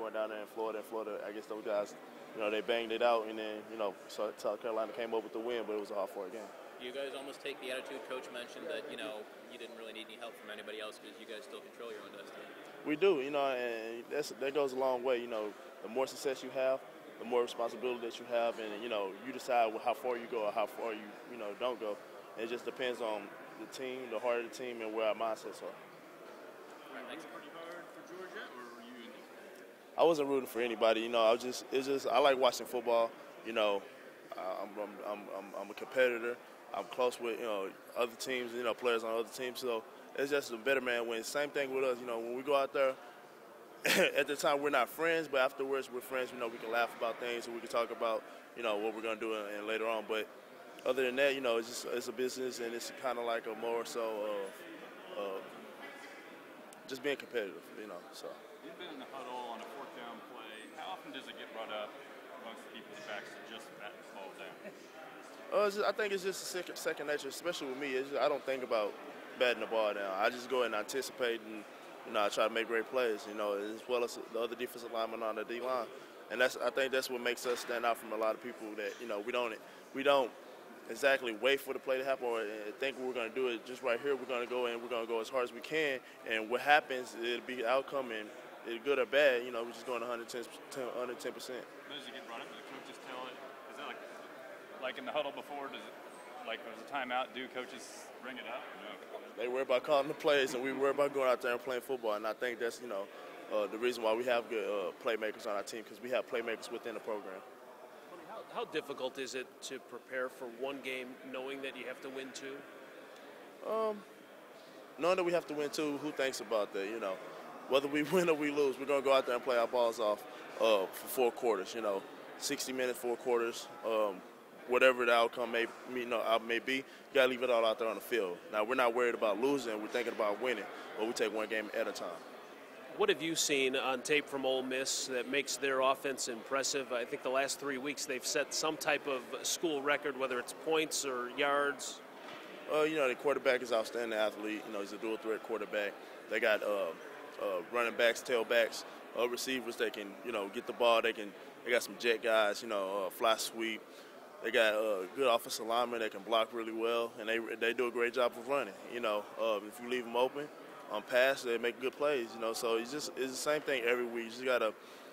going down there in Florida. In Florida, I guess those guys, they banged it out, and then, so South Carolina came up with the win, but it was a hard-fought game. You guys almost take the attitude Coach mentioned that, you didn't really need any help from anybody else because you guys still control your own destiny. We do, and that goes a long way. The more success you have, the more responsibility that you have, and, you decide how far you go or how far you don't go. And it just depends on the team, the heart of the team, and where our mindsets are. Were you rooting pretty hard for Georgia, or were you indifferent? I wasn't rooting for anybody. I like watching football. I'm a competitor. I'm close with other teams, players on other teams. So it's just a better man wins. Same thing with us. When we go out there, at the time we're not friends, but afterwards we're friends. We can laugh about things, and we can talk about what we're gonna do and later on. But other than that, it's a business, and it's kind of like a more so of just being competitive. So. You've been in the huddle on a fourth down play. How often does it get brought up amongst the people's backs to just bat the ball down? I think it's just second nature, especially with me. I don't think about batting the ball down. I just go ahead and anticipate, and I try to make great plays. As well as the other defensive linemen on the D line, and I think that's what makes us stand out from a lot of people. That we don't exactly wait for the play to happen or think we're going to do it just right here. We're going to go and we're going to go as hard as we can, and what happens, it'll be the outcome, and it's good or bad. We're just going 110%. Does it get brought up? Do the coaches tell it? Is it like in the huddle before? Does it like there's a timeout? Do coaches bring it up? No. They worry about calling the plays, and we worry about going out there and playing football. And I think that's the reason why we have good playmakers on our team, because we have playmakers within the program. How difficult is it to prepare for one game knowing that you have to win two? Knowing that we have to win two, who thinks about that? Whether we win or we lose, we're going to go out there and play our balls off for 4 quarters, 60 minutes, 4 quarters. Whatever the outcome may be, you got to leave it all out there on the field. Now, we're not worried about losing. We're thinking about winning, but we take one game at a time. What have you seen on tape from Ole Miss that makes their offense impressive? I think the last 3 weeks they've set some type of school record, whether it's points or yards. The quarterback is an outstanding athlete. He's a dual-threat quarterback. They got running backs, tailbacks, receivers. They can, get the ball. They got some jet guys, fly sweep. They got good offensive linemen that can block really well, and they do a great job of running. If you leave them open on pass, they make good plays. So it's the same thing every week. You just gotta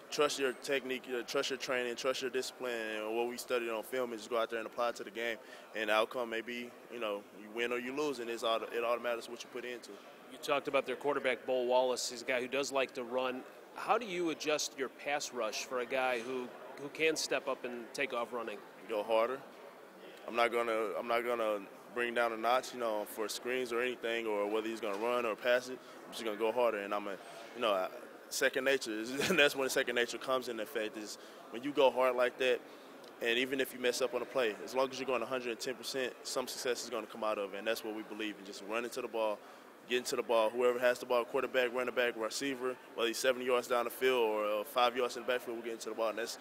trust your technique, trust your training, trust your discipline, and what we studied on film, and just go out there and apply it to the game. And the outcome may be, you win or you lose, and it all matters what you put into. You talked about their quarterback, Bo Wallace. He's a guy who does like to run. How do you adjust your pass rush for a guy who can step up and take off running? Go harder. I'm not gonna bring down a notch, for screens or anything, or whether he's gonna run or pass it. I'm just gonna go harder, and second nature is, and that's when second nature comes in effect. Is when you go hard like that, and even if you mess up on a play, as long as you're going 110%, some success is going to come out of it, and that's what we believe in. Just running to the ball, getting to the ball. Whoever has the ball, quarterback, running back, receiver, whether he's 7 yards down the field or 5 yards in the backfield, we're getting to the ball, and that's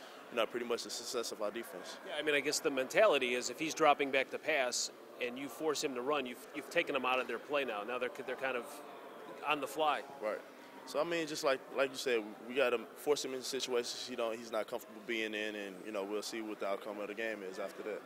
pretty much the success of our defense. Yeah, I guess the mentality is if he's dropping back to pass and you force him to run, you've taken him out of their play now. Now they're kind of on the fly. Right. So, just like you said, we got to force him into situations he's not comfortable being in, and, we'll see what the outcome of the game is after that.